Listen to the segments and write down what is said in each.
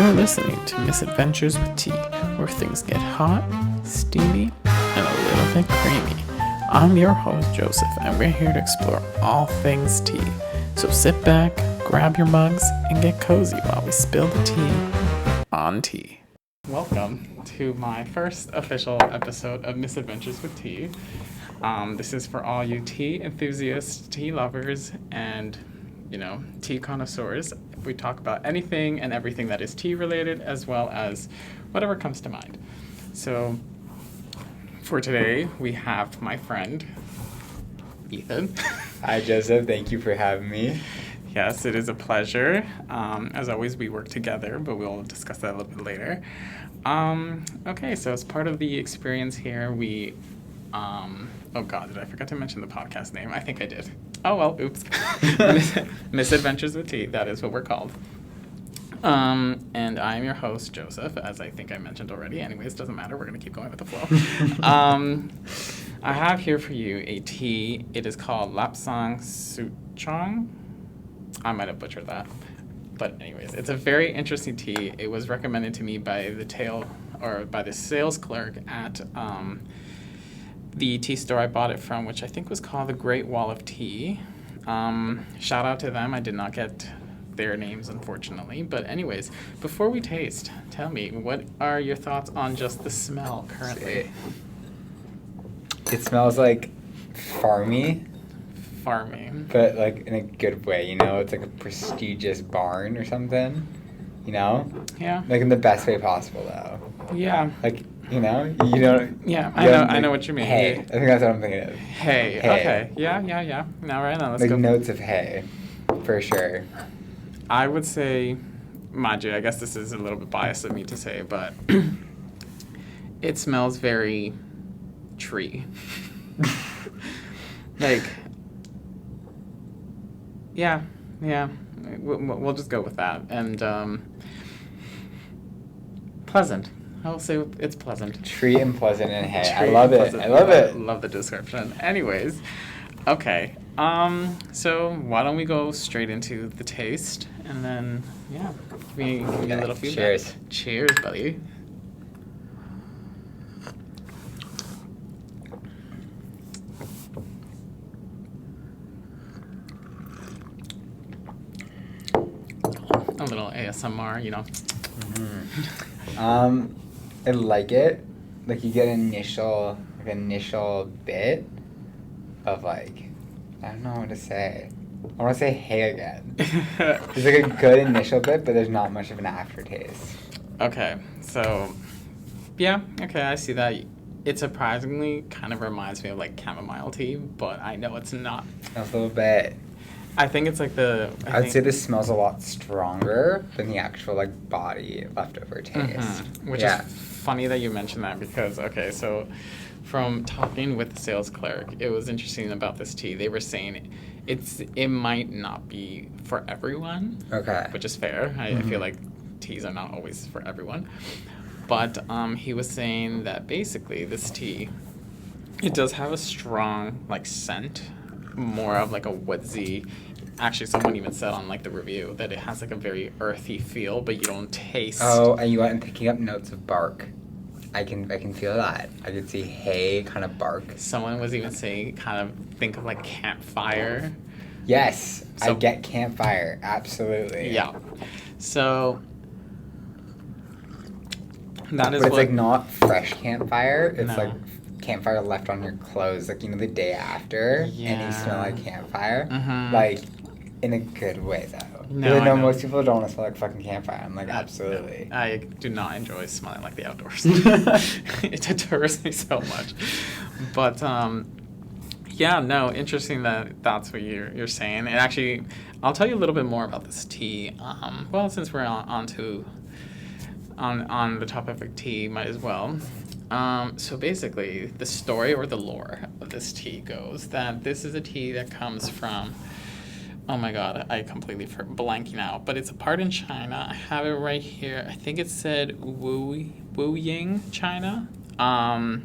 You're listening to Misadventures with Tea, where things get hot, steamy, and a little bit creamy. I'm your host, Joseph, and we're here to explore all things tea. So sit back, grab your mugs, and get cozy while we spill the tea on tea. Welcome to my first official episode of Misadventures with Tea. This is for all you tea enthusiasts, tea lovers, and tea connoisseurs. We talk about anything and everything that is tea related, as well as whatever comes to mind. So for today, we have my friend, Ethan. Hi, Joseph. Thank you for having me. Yes, it is a pleasure. As always, we work together, but we'll discuss that a little bit later. Okay, so as part of the experience here, we... oh God, did I forget to mention the podcast name? I think I did. Oh well, oops. Misadventures with Tea, that is what we're called. And I'm your host, Joseph, as I think I mentioned already. Anyways, doesn't matter, we're going to keep going with the flow. I have here for you a tea. It is called Lapsang Souchang. I might have butchered that. But anyways, it's a very interesting tea. It was recommended to me by the sales clerk at the tea store I bought it from, which I think was called the Great Wall of Tea. Shout out to them. I did not get their names, unfortunately. But anyways, before we taste, tell me, what are your thoughts on just the smell currently? It smells like farmy. Farming. But like in a good way, It's like a prestigious barn or something, Yeah. Like in the best way possible, though. Yeah. Like, you know. Yeah, I know what you mean. Hay. I think that's what I'm thinking of. Hay. Okay. Yeah. Now, right now, let's like go. Notes of hay, for sure. I would say, mind you, I guess this is a little bit biased of me to say, but it smells very tree. Like, yeah. We'll just go with that. And pleasant. I will say it's pleasant. Tree and pleasant and hay. Tree I love it. I love it. Love the description. Anyways, okay. So why don't we go straight into the taste, and then give me a little feedback. Cheers. Cheers, buddy. A little ASMR, I like it. Like you get an initial bit of like, I don't know what to say. I want to say hay again. There's like a good initial bit, but there's not much of an aftertaste. Okay, so okay, I see that. It surprisingly kind of reminds me of like chamomile tea, but I know it's not. A little bit. I think it's like I'd say this smells a lot stronger than the actual like body leftover taste. Mm-hmm. Which is funny that you mentioned that because, okay, so from talking with the sales clerk, it was interesting about this tea. They were saying it might not be for everyone. Okay. Which is fair. I feel like teas are not always for everyone. But he was saying that basically this tea, it does have a strong like scent, more of like a woodsy. Actually, someone even said on like the review that it has like a very earthy feel, but you don't taste. Oh, and I'm picking up notes of bark. I can feel that. I can see hay, kind of bark. Someone was even saying, kind of think of like campfire. Yes, I get campfire. Absolutely. Yeah. So that is. But it's like not fresh campfire. It's No. like campfire left on your clothes, like the day after, and you smell like campfire. Mm-hmm. Like in a good way, though. No, I know I know. most people don't want to smell like fucking campfire. I'm like, absolutely. No, I do not enjoy smelling like the outdoors. It deters me so much. But interesting that that's what you're saying. And actually, I'll tell you a little bit more about this tea. Well, since we're on the topic of tea, might as well. So basically, the story or the lore of this tea goes that this is a tea that comes from, oh my god, I completely blanking out, but it's a part in China. I have it right here. I think it said Wuying, China. I'll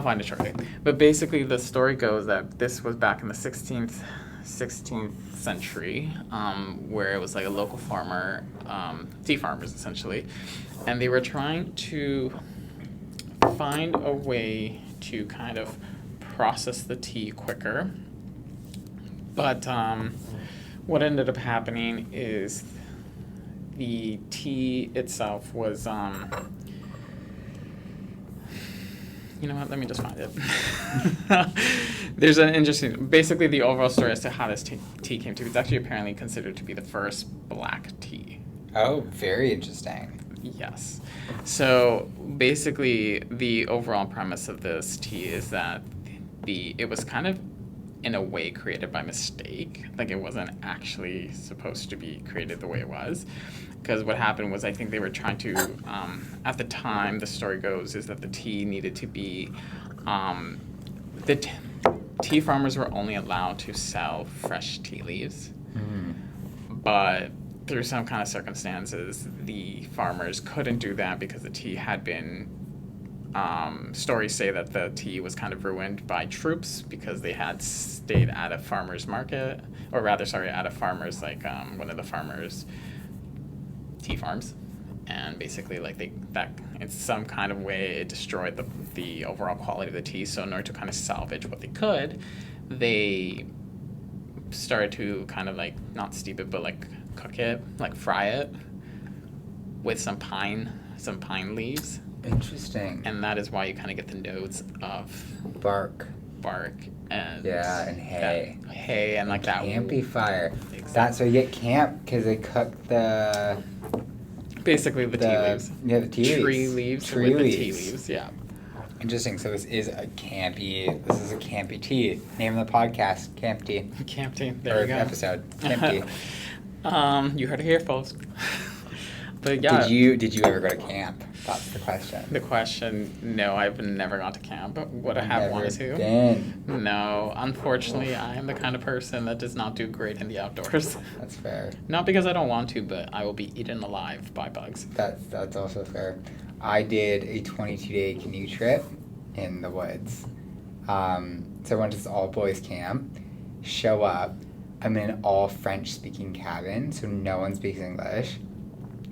find it shortly. But basically, the story goes that this was back in the 16th 16th century, where it was like a local farmer, tea farmers essentially, and they were trying to find a way to kind of process the tea quicker. But what ended up happening is the tea itself was, you know what, let me just find it. There's an interesting, basically the overall story as to how this tea came to be. It's actually apparently considered to be the first black tea. Oh, very interesting. Yes. So basically the overall premise of this tea is that it was kind of in a way created by mistake. Like it wasn't actually supposed to be created the way it was. Because what happened was I think they were trying to, at the time, the story goes, is that the tea needed to be, tea farmers were only allowed to sell fresh tea leaves. But through some kind of circumstances, the farmers couldn't do that because the tea had been, stories say that the tea was kind of ruined by troops because they had stayed at a farmer's market, or rather, sorry, at a farmer's, like, one of the farmers' tea farms, and basically like that in some kind of way it destroyed the overall quality of the tea. So in order to kind of salvage what they could, they started to kind of like not steep it but like cook it, like fry it with some pine leaves. Interesting. And that is why you kind of get the notes of bark and hay and like that campfire. Exactly. That's why you get camp, because they cook basically the tea leaves. Yeah, the tea tree leaves. Tree leaves with the tea leaves, yeah. Interesting. So this is a campy tea. Name of the podcast, Camp Tea. Camp Tea. There you go. Episode, Camp Tea. You heard it here, folks. But yeah. Did you ever go to camp? That's the question. The question, no, I've never gone to camp. But would I have wanted to? Been. No, unfortunately, I am the kind of person that does not do great in the outdoors. That's fair. Not because I don't want to, but I will be eaten alive by bugs. That's also fair. I did a 22-day canoe trip in the woods. So I went to this all-boys camp. Show up. I'm in an all-French-speaking cabin, so no one speaks English.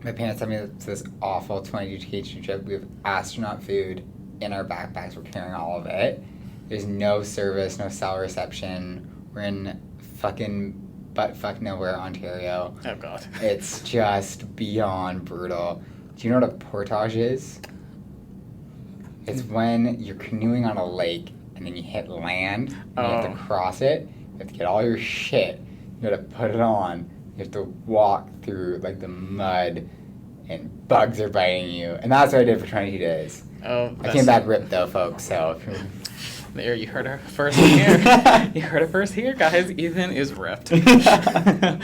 My parents sent me to this awful 22-day canoe trip. We have astronaut food in our backpacks. We're carrying all of it. There's no service, no cell reception. We're in fucking butt-fuck nowhere, Ontario. Oh, God. It's just beyond brutal. Do you know what a portage is? It's when you're canoeing on a lake and then you hit land and you have to cross it. You have to get all your shit. You gotta put it on. You have to walk through like the mud and bugs are biting you. And that's what I did for 22 days. Oh, I came back ripped though, folks, so. There, you heard it first here. You heard it first here, guys. Ethan is ripped. Yeah,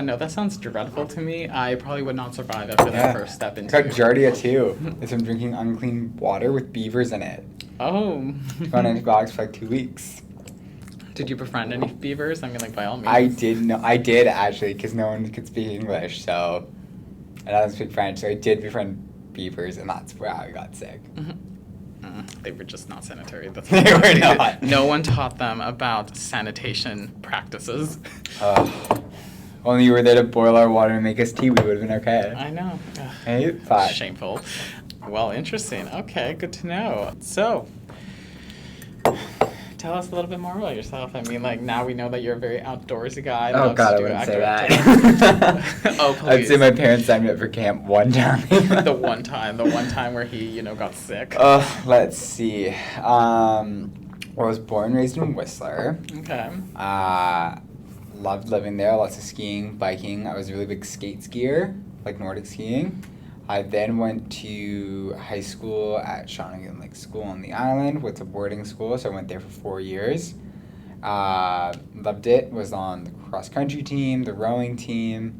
no, that sounds dreadful to me. I probably would not survive after that first step into it. It's got Giardia too. It's from drinking unclean water with beavers in it. Oh. Gone antibiotics for like 2 weeks. Did you befriend any beavers? I mean, like, by all means. I did actually, because no one could speak English, so. And I don't speak French, so I did befriend beavers, and that's where I got sick. They were just not sanitary. That's they were not. No one taught them about sanitation practices. Only you were there to boil our water and make us tea, we would have been okay. I know. Hey, shameful. Well, interesting. Okay, good to know. So, tell us a little bit more about yourself. I mean, like, now we know that you're a very outdoorsy guy. Oh, God, I wouldn't say that. Oh, please. I'd say my parents signed me up for camp one time. The one time where he, got sick. Let's see. I was born and raised in Whistler. Okay. Loved living there. Lots of skiing, biking. I was a really big skate skier, like Nordic skiing. I then went to high school at Shawnigan Lake School on the island, with a boarding school, so I went there for 4 years. Loved it. Was on the cross-country team, the rowing team.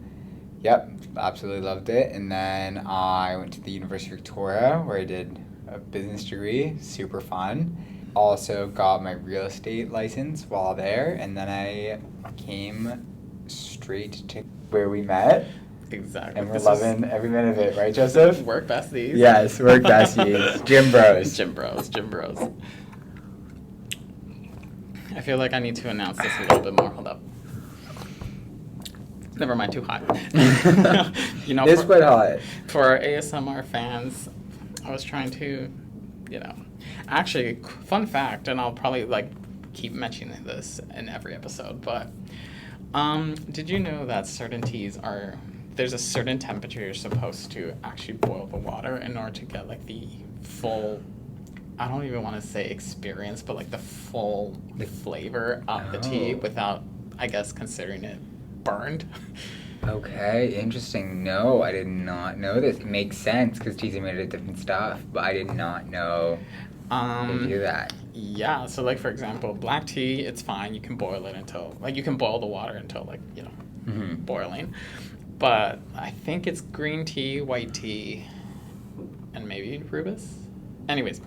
Yep, absolutely loved it. And then I went to the University of Victoria, where I did a business degree. Super fun. Also got my real estate license while there, and then I came straight to where we met. Exactly. And we're loving every minute of it, right, Joseph? Work besties. Yes, work besties. Gym bros. Gym bros. I feel like I need to announce this a little bit more. Hold up. Never mind, too hot. You know, It's quite hot. For our ASMR fans, I was trying to, you know, actually, fun fact, and I'll probably like keep mentioning this in every episode, but did you know that certain teas are, there's a certain temperature you're supposed to actually boil the water in order to get like the full, I don't even want to say experience, but like the full flavor of the tea without, I guess, considering it burned. Okay, interesting. No, I did not know this. It makes sense because teas are made of different stuff, but I did not know they do that. Yeah, so like for example, black tea, it's fine. You can boil it until, like you can boil the water until like, you know, boiling. But I think it's green tea, white tea, and maybe rubus. Anyways,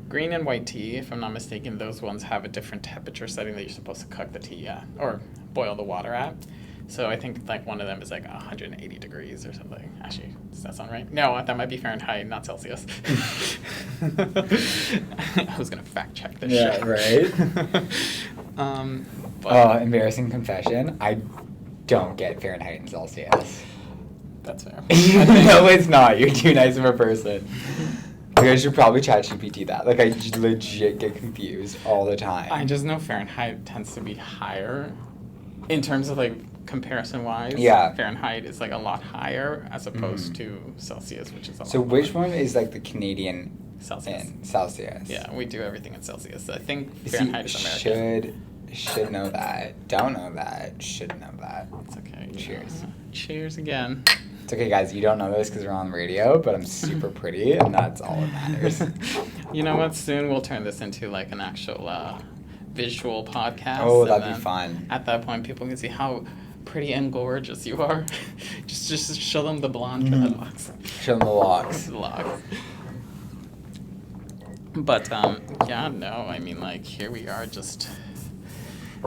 green and white tea, if I'm not mistaken, those ones have a different temperature setting that you're supposed to cook the tea at, or boil the water at. So I think like one of them is like 180 degrees or something. Actually, does that sound right? No, that might be Fahrenheit, not Celsius. I was gonna fact check this shit. Right? But Embarrassing confession. I don't get Fahrenheit and Celsius. that's fair. No, it's not. You're too nice of a person. Like, I should probably ChatGPT that. Like, I legit get confused all the time. I just know Fahrenheit tends to be higher in terms of like comparison-wise. Yeah. Fahrenheit is like a lot higher as opposed to Celsius, which is a lot So lower. which one is like the Canadian Celsius. in Celsius? Yeah, we do everything in Celsius. I think See, Fahrenheit is American. should know that. Don't know that. Should know that. It's okay. Cheers. Cheers again. It's okay, guys. You don't know this because we're on the radio, but I'm super pretty, and that's all that matters. You know what? Soon we'll turn this into like an actual visual podcast. Oh, and that'd be then fun. At that point, people can see how pretty and gorgeous you are. just show them the blonde dreadlocks. Show them the locks. The locks. But yeah, no, I mean, like, here we are just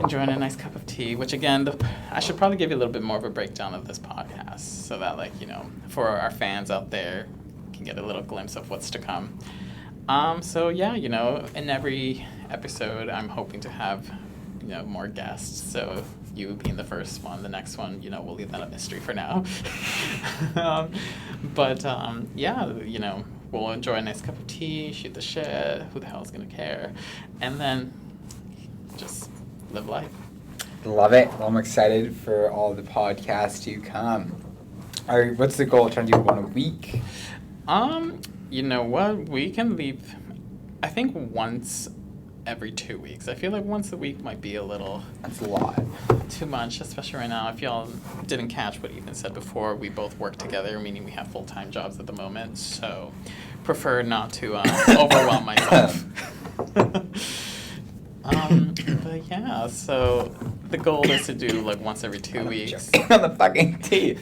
enjoying a nice cup of tea, which again, I should probably give you a little bit more of a breakdown of this podcast so that, like, you know, for our fans out there can get a little glimpse of what's to come. So yeah, you know, in every episode, I'm hoping to have, you know, more guests. So you being the first one, the next one, you know, we'll leave that a mystery for now. But yeah, you know, we'll enjoy a nice cup of tea, shoot the shit, who the hell is gonna care, and then just live life. Love it. Well, I'm excited for all the podcasts to come. All right, what's the goal? Trying to do one a week? You know what? We can leave, I think, once every 2 weeks. I feel like once a week might be a little That's a lot. too much, especially right now. If y'all didn't catch what Ethan said before, we both work together, meaning we have full-time jobs at the moment, so prefer not to overwhelm myself. But yeah, so the goal is to do like once every 2 weeks. On the fucking tea.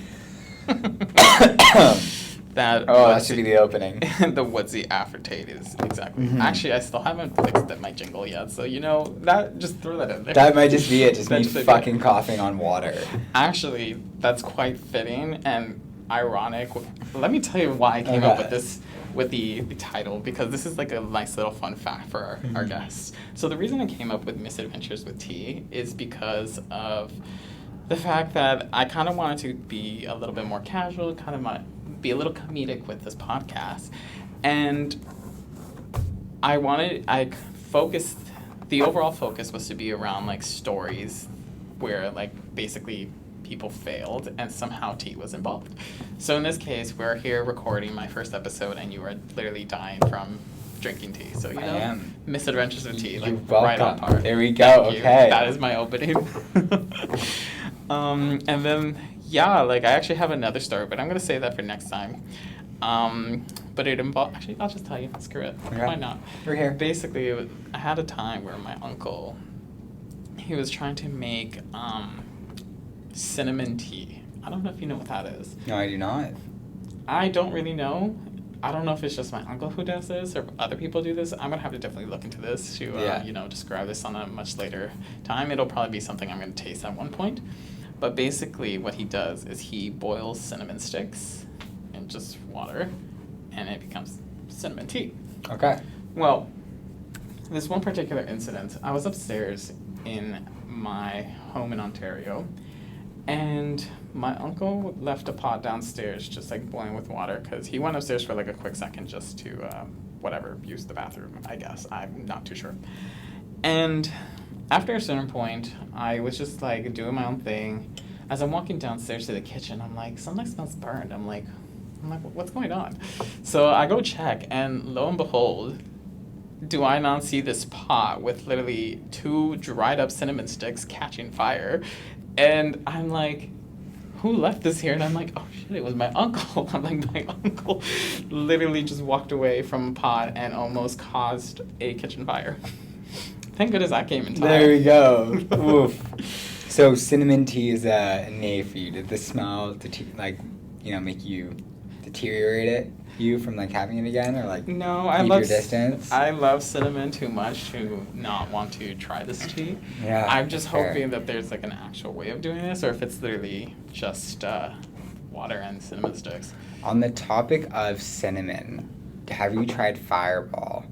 That should be the opening. The woodsy aftertaste is exactly. Mm-hmm. Actually, I still haven't fixed my jingle yet, so you know that. Just throw that in there. That might just be it. Just me fucking coughing on water. Actually, that's quite fitting and ironic. Let me tell you why I came up with this, with the title, because this is like a nice little fun fact for our guests. So the reason I came up with Misadventures with Tea is because of the fact that I kind of wanted to be a little bit more casual, kind of be a little comedic with this podcast, and the overall focus was to be around like stories where like basically people failed and somehow tea was involved. So in this case, we're here recording my first episode and you are literally dying from drinking tea. So you know, I am. Misadventures with Tea, like welcome. right on par. There we go. Thank you. Okay. That is my opening. And then yeah, like I actually have another story, but I'm gonna save that for next time. But it involved, actually, I'll just tell you. Screw it. Okay. Why not? We're here. Basically, I had a time where my uncle, he was trying to make cinnamon tea. I don't know if you know what that is. No, I do not. I don't really know. I don't know if it's just my uncle who does this or other people do this. I'm going to have to definitely look into this to, you know, describe this on a much later time. It'll probably be something I'm going to taste at one point. But basically what he does is he boils cinnamon sticks in just water, and it becomes cinnamon tea. Okay. Well, this one particular incident, I was upstairs in my home in Ontario, and my uncle left a pot downstairs just like boiling with water because he went upstairs for like a quick second just to whatever, use the bathroom, I guess. I'm not too sure. And after a certain point, I was just like doing my own thing. As I'm walking downstairs to the kitchen, I'm like, something smells burned. I'm like, what's going on? So I go check, and lo and behold, do I not see this pot with literally 2 dried up cinnamon sticks catching fire? And I'm like, who left this here? And I'm like, oh shit, it was my uncle. I'm like, my uncle literally just walked away from a pot and almost caused a kitchen fire. Thank goodness I came in time. There we go. Oof. So cinnamon tea is a nay for you. Did the smell make you deteriorate it? You from like having it again, or like no, keep your distance? I love cinnamon too much to not want to try this tea. Yeah, I'm just fair. hoping that there's like an actual way of doing this, or if it's literally just water and cinnamon sticks. On the topic of cinnamon, have you tried Fireball?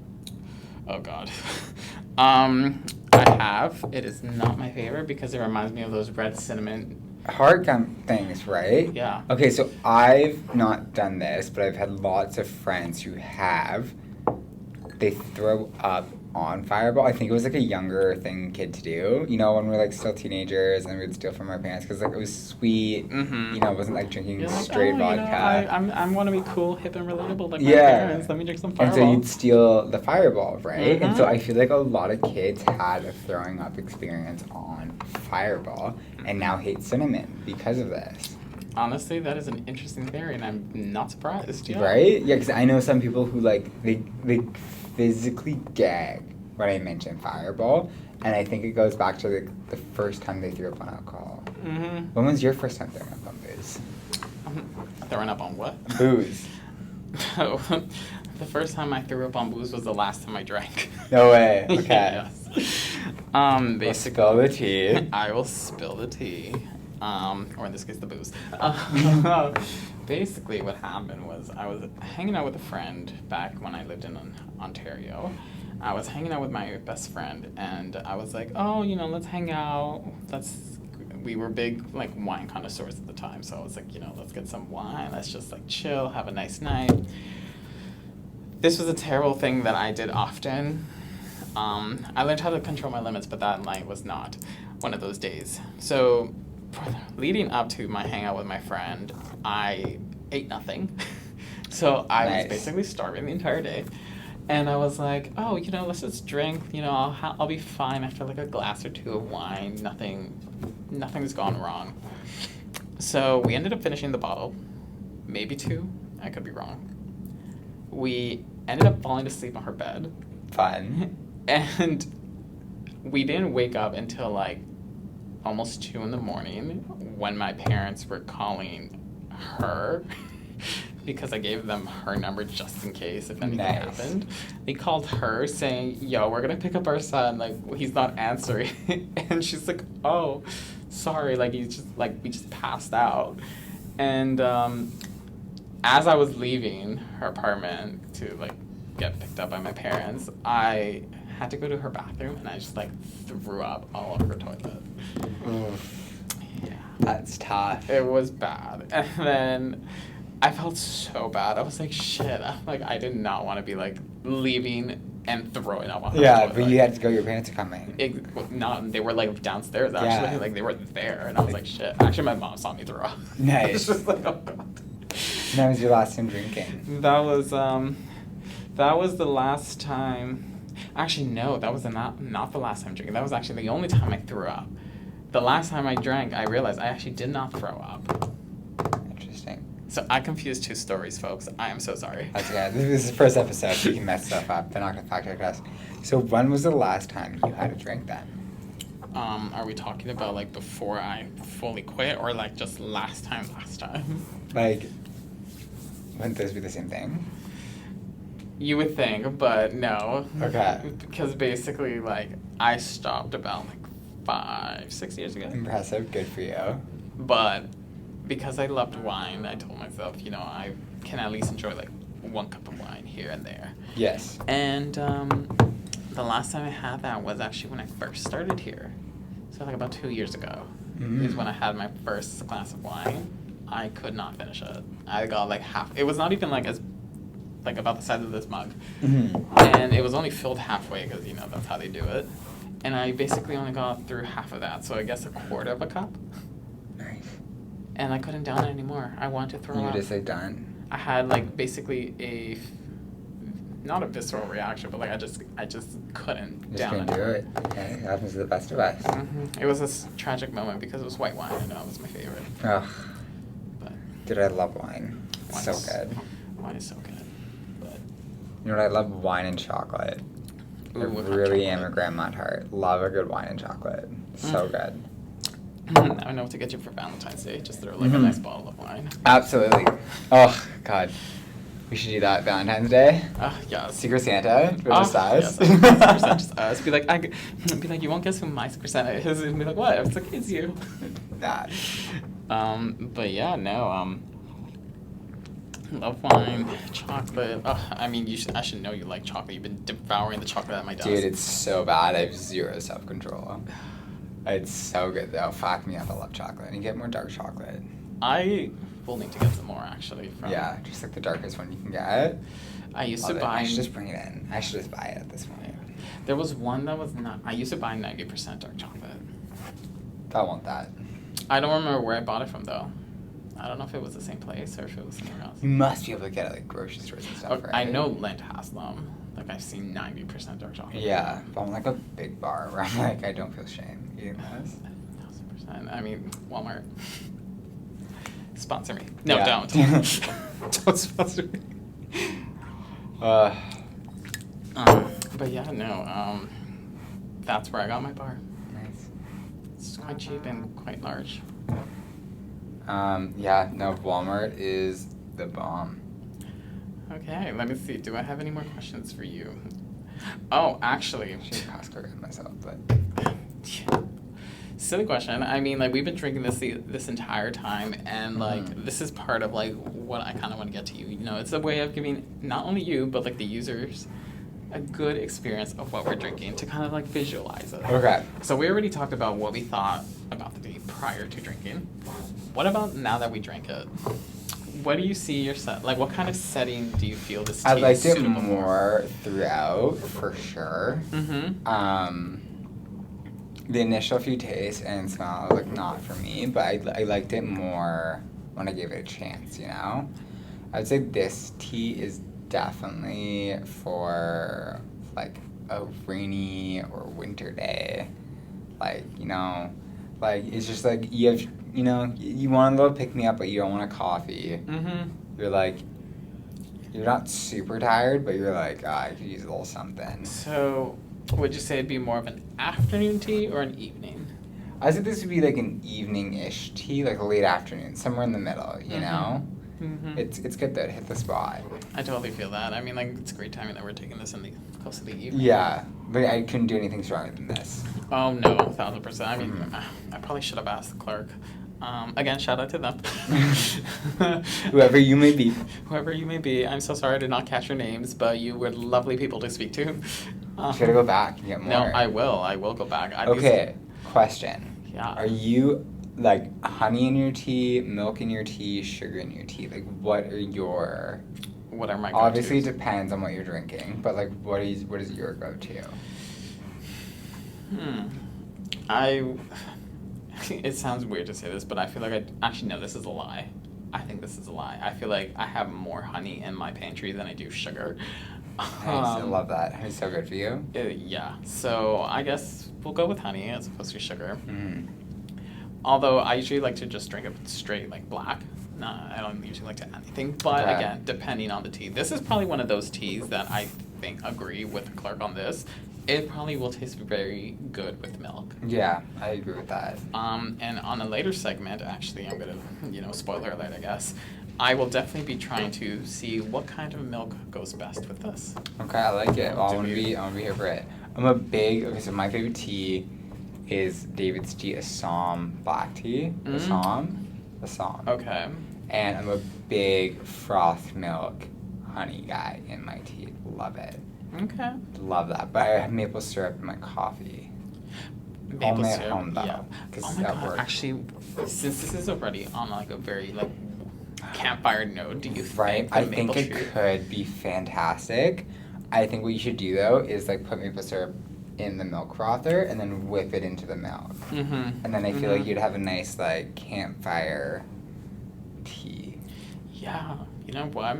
Oh God. I have. It is not my favorite because it reminds me of those red cinnamon. Heart gum things, right? Yeah. Okay, so I've not done this, but I've had lots of friends who have. They throw up on Fireball. I think it was like a younger kid to do. You know, when we were like still teenagers and we'd steal from our parents because like it was sweet. Mm-hmm. You know, it wasn't like drinking You're like, straight vodka. I want to be cool, hip, and relatable like my Yeah. parents. Let me drink some And Fireball. so you'd steal the Fireball, right? And so Mhm. I feel like a lot of kids had a throwing up experience on Fireball and now hate cinnamon because of this. Honestly, that is an interesting theory, and I'm not surprised. Yeah. Right? Yeah, because I know some people who like they physically gag when I mention Fireball, and I think it goes back to the first time they threw up on alcohol. Mm-hmm. When was your first time throwing up on booze? Throwing up on what? Booze. The first time I threw up on booze was the last time I drank. No way. Okay. Yes. Basically, spill the tea. I will spill the tea, or in this case, the booze. Basically, what happened was I was hanging out with a friend back when I lived in Ontario. I was hanging out with my best friend, and I was like, oh, let's hang out. We were big, like, wine connoisseurs at the time, so I was like, let's get some wine. Let's just, like, chill, have a nice night. This was a terrible thing that I did often. I learned how to control my limits, but that night was not one of those days. So, leading up to my hangout with my friend, I ate nothing. So I was basically starving the entire day. And I was like, oh, let's just drink. I'll be fine after like a glass or 2 of wine. Nothing's gone wrong. So we ended up finishing the bottle. Maybe 2. I could be wrong. We ended up falling asleep on her bed. Fun. And we didn't wake up until like almost 2 in the morning when my parents were calling her because I gave them her number just in case if anything happened. They called her saying, yo, we're gonna pick up our son, like he's not answering. And she's like, oh, sorry, like he's just like we just passed out. And as I was leaving her apartment to like get picked up by my parents, I had to go to her bathroom and I just like threw up all over her toilet. Oof. Yeah. That's tough. It was bad. And then I felt so bad. I was like, shit. Like, I did not want to be like leaving and throwing up on her Yeah, toilet. but you had to go, your parents are coming. They were like downstairs actually. Yeah. Like they were there. And I was like, shit. Actually, my mom saw me throw up. Nice. It's just like, oh God. And that was your last time drinking. That was the last time. Actually, no, that was not the last time drinking. That was actually the only time I threw up. The last time I drank, I realized I actually did not throw up. Interesting. So I confused 2 stories, folks. I am so sorry. That's good. This is the first episode, so you can mess stuff up. They're not going to fact check us. So when was the last time you had a drink then? Are we talking about like before I fully quit or like just last time? Like, wouldn't those be the same thing? You would think, but no. Okay. Because basically, like, I stopped about like 5-6 years ago. Impressive. Good for you. But because I loved wine, I told myself, I can at least enjoy like 1 cup of wine here and there. Yes. And The last time I had that was actually when I first started here. So like about 2 years ago is when I had my first glass of wine. I could not finish it. I got like half. It was not even like as like about the size of this mug, and it was only filled halfway because you know that's how they do it. And I basically only got through half of that, so I guess a quarter of a cup. Nice. And I couldn't down it anymore. I wanted to throw You up. just like done. I had like basically not a visceral reaction, but like I just couldn't Just down couldn't do it. Okay, it happens to the best of us. It was a tragic moment because it was white wine. I know it was my favorite. Ugh. But Dude, I love wine. It's so good. Wine is so good. But You know what? I love wine and chocolate. Ooh, I what kind of really am a chocolate? grandma at heart. Love a good wine and chocolate. So good. I know what to get you for Valentine's Day. Just throw like a nice bottle of wine. Absolutely. Oh, God. We should do that Valentine's Day. Yeah. Secret Santa for just us. Yes, Secret Santa, just us. Be like, you won't guess who my Secret Santa is. And be like, what? It's like, it's you. That. But yeah, no. Love wine, chocolate. I mean, I should know you like chocolate. You've been devouring the chocolate at my desk. Dude, it's so bad. I have zero self-control. It's so good, though. Fuck me up. I love chocolate. And you get more dark chocolate. I will need to get some more, actually. Yeah, just like the darkest one you can get. I used Love to it. buy... I should just bring it in. I should just buy it at this point. There was one that was not... I used to buy 90% dark chocolate. I want that. I don't remember where I bought it from, though. I don't know if it was the same place or if it was somewhere else. You must be able to get it at like grocery stores and stuff, right? I know Lent has them. Like, I've seen 90% dark chocolate. Yeah, but I'm like a big bar where I'm like, I don't feel shame eating this. 1000%. I mean, Walmart. Sponsor me. No, Yeah. don't. Don't sponsor me. But yeah, no. That's where I got my bar. Nice. It's quite cheap and quite large. Yeah, no, Walmart is the bomb. Okay, let me see. Do I have any more questions for you? Oh, actually. I should Costco get myself, but Silly question. I mean, like, we've been drinking this entire time, and like this is part of like what I kind of want to get to you. You know, it's a way of giving not only you but like the users a good experience of what we're drinking to kind of like visualize it. Okay. So we already talked about what we thought about the tea prior to drinking. What about now that we drank it? What do you see yourself, like what kind of setting do you feel this tea I is liked it suitable more throughout, for sure. The initial few tastes and smells, like, not for me, but I liked it more when I gave it a chance, you know? I would say this tea is definitely for, like, a rainy or winter day. Like, you know, like, it's just like, you have, you know, you want a little pick-me-up, but you don't want a coffee. You're like, you're not super tired, but you're like, I could use a little something. So, would you say it'd be more of an afternoon tea or an evening? I think this would be like an evening-ish tea, like a late afternoon, somewhere in the middle, you know? It's good though to hit the spot. I totally feel that. I mean, like, it's great timing that we're taking this in the close to the evening. Yeah, but I couldn't do anything stronger than this. Oh no, 1000%. I mean, I probably should have asked the clerk. Again, shout out to them. Whoever you may be. Whoever you may be. I'm so sorry I did not catch your names, but you were lovely people to speak to. You gotta go back and get more. No, I will. I will go back. Okay, question. Yeah. Are you, like, honey in your tea, milk in your tea, sugar in your tea? Like, what are your... What are my Obviously, it go-tos? depends on what you're drinking, but, like, what is your go-to? It sounds weird to say this, but I feel like actually, no, this is a lie. I think this is a lie. I feel like I have more honey in my pantry than I do sugar. Nice, I love that. Honey's so good for you. Yeah, so I guess we'll go with honey as opposed to sugar. Although I usually like to just drink it straight, like black. No, I don't usually like to add anything. But Okay. again, depending on the tea. This is probably one of those teas that I think agree with the clerk on this. It probably will taste very good with milk. Yeah, I agree with that. And on a later segment, actually, I'm gonna, spoiler alert, I guess. I will definitely be trying to see what kind of milk goes best with this. Okay, I like it. Well, I Do want to you- be here for it. So my favorite tea is David's Tea Assam black tea. Assam. Okay. And I'm a big froth milk honey guy in my tea. Love it. Okay. Love that. But I have maple syrup in my coffee. Maple Only syrup, at home, though. yeah. 'Cause Oh my at god, work. actually, since this is already on like a very like campfire note, do you Right. think I the maple think it syrup? could be fantastic. I think what you should do, though, is like put maple syrup in the milk frother and then whip it into the milk. Mm-hmm. And then I feel like you'd have a nice like campfire tea. Yeah, you know what?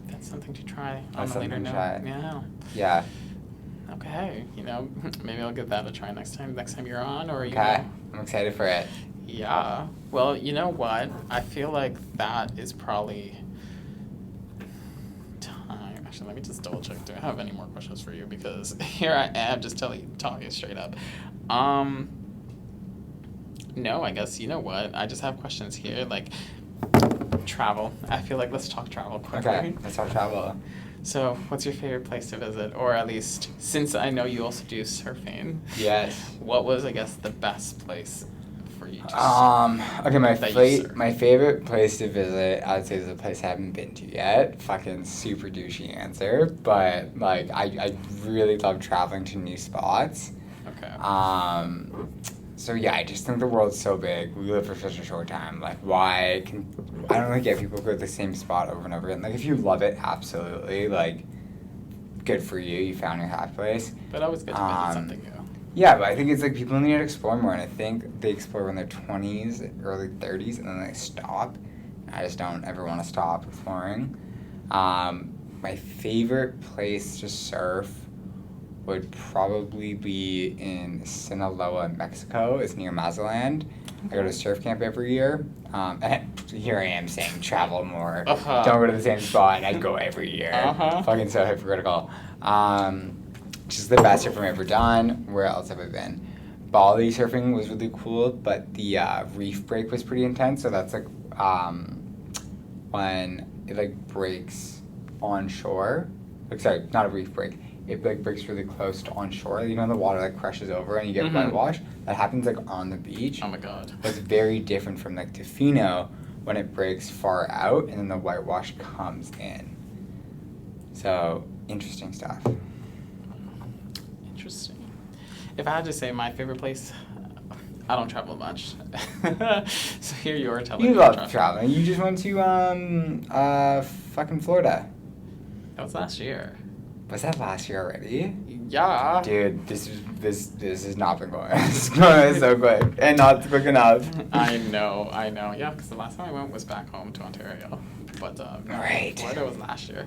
That's something to try on That's a later something to note. try. Yeah. Yeah. Okay. You know, maybe I'll give that a try next time. Next time you're on, or you Okay. know. I'm excited for it. Yeah. Well, you know what? I feel like that is probably time. Actually, let me just double check. Do I have any more questions for you? Because here I am, just talking straight up. No, I guess you know what? I just have questions here, like travel. I feel like let's talk travel quickly. Okay. Let's talk travel. So, what's your favorite place to visit, or at least since I know you also do surfing? Yes. What was, I guess, the best place for you to Okay, that you surf? my favorite place to visit, I would say, is a place I haven't been to yet. Fucking super douchey answer, but like I really love traveling to new spots. Okay. So yeah, I just think the world's so big. We live for such a short time. Like, I don't really get people go to the same spot over and over again. Like, if you love it, absolutely. Like, good for you. You found your happy place. But always good to visit something new. Yeah, but I think it's like people need to explore more, and I think they explore when they're 20s, early 30s, and then they stop. I just don't ever want to stop exploring. My favorite place to surf would probably be in Sinaloa, Mexico. It's near Mazatlan. I go to surf camp every year. And here I am saying travel more. Uh-huh. Don't go to the same spot, and I go every year. Uh-huh. Fucking so hypocritical. Which is the best surfing I've ever done. Where else have I been? Bali surfing was really cool, but the reef break was pretty intense. So that's like when it like breaks on shore. Like, sorry, not a reef break. It like breaks really close to on shore. You know, the water like crushes over and you get whitewashed. That happens like on the beach. Oh my god. It's very different from like Tofino when it breaks far out and then the whitewash comes in. So interesting stuff. Interesting. If I had to say my favorite place, I don't travel much. So here you are telling me. You love traveling. You just went to fucking Florida. That was last year. Was that last year already? Yeah. Dude, this has not been going. It's going so quick and not quick enough. I know. Yeah, because the last time I went was back home to Ontario. But Right. Florida was last year.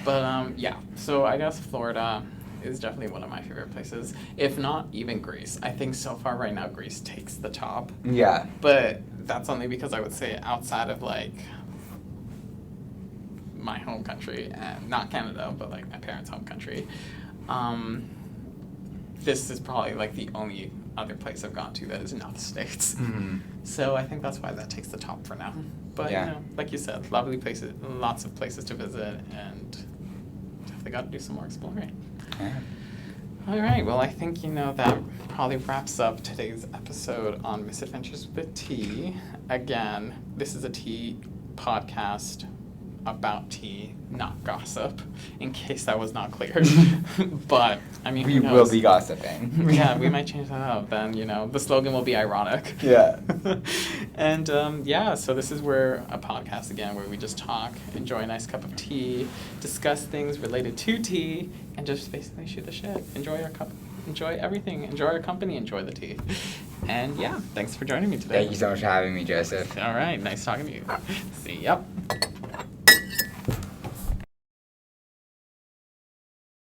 But yeah, so I guess Florida is definitely one of my favorite places. If not even Greece. I think so far right now Greece takes the top. Yeah. But that's only because I would say outside of like my home country, and not Canada, but like my parents' home country. This is probably like the only other place I've gone to that is not the States. Mm-hmm. So I think that's why that takes the top for now. But Yeah. you know, like you said, lovely places, lots of places to visit, and definitely got to do some more exploring. Yeah. All right, well, I think, you know, that probably wraps up today's episode on Misadventures with Tea. Again, this is a tea podcast about tea, not gossip, in case that was not clear. But, I mean, We who knows? will be gossiping. Yeah, we might change that up. Then, you know, the slogan will be ironic. Yeah. And, yeah, so this is where a podcast, again, where we just talk, enjoy a nice cup of tea, discuss things related to tea, and just basically shoot the shit. Enjoy our cup. Enjoy everything. Enjoy our company. Enjoy the tea. And, yeah, thanks for joining me today. Thank you so much for having me, Joseph. All right, nice talking to you. See ya.